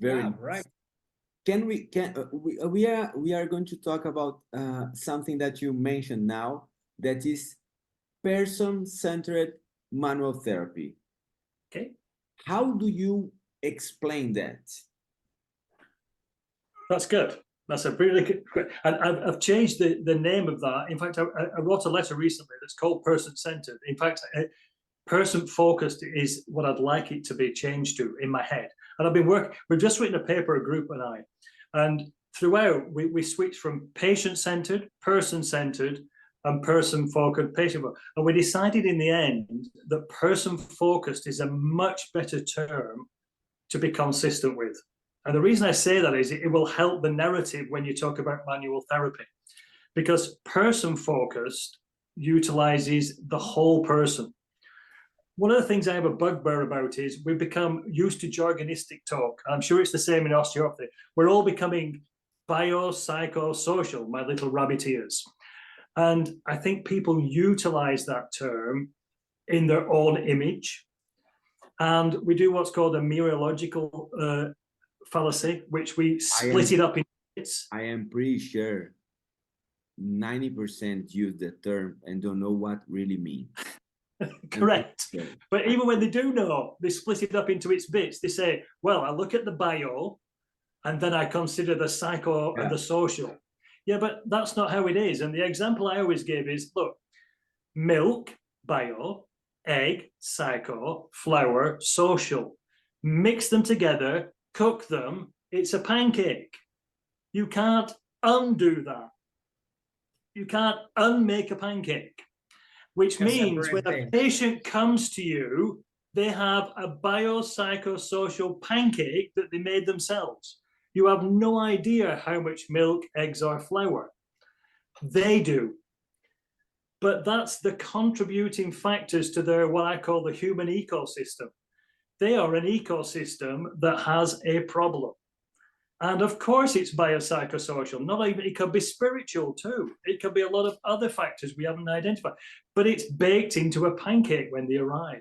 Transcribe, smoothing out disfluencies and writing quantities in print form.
Very Yeah, nice. right. We are going to talk about something that you mentioned now, that is person-centered manual therapy. Okay. How do you explain that? That's good. That's a really good. And I've changed the name of that. In fact, I wrote a letter recently that's called person-centered. In fact, person-focused is what I'd like it to be changed to in my head. And I've been working. We've just written a paper, a group and I, and throughout we switched from patient-centered, person-centered, and person-focused, patient-focused. And we decided in the end that person-focused is a much better term to be consistent with. And the reason I say that is it will help the narrative when you talk about manual therapy, because person-focused utilizes the whole person. One of the things I have a bugbear about is we've become used to jargonistic talk. I'm sure it's the same in osteopathy. We're all becoming biopsychosocial, my little rabbit ears. And I think people utilize that term in their own image. And we do what's called a mereological fallacy, which we split it up in bits. I am pretty sure 90% use the term and don't know what really means. Correct. But even when they do know, they split it up into its bits. They say, well, I look at the bio and then I consider the psycho and the social. Yeah, but that's not how it is. And the example I always give is, look, milk, bio, egg, psycho, flour, social. Mix them together, cook them, it's a pancake. You can't undo that. You can't unmake a pancake, which means when a patient comes to you, they have a biopsychosocial pancake that they made themselves. You have no idea how much milk, eggs, or flour. They do. But that's the contributing factors to their, what I call the human ecosystem. They are an ecosystem that has a problem. And of course it's biopsychosocial. Not even, it could be spiritual too. It could be a lot of other factors we haven't identified. But it's baked into a pancake when they arrive.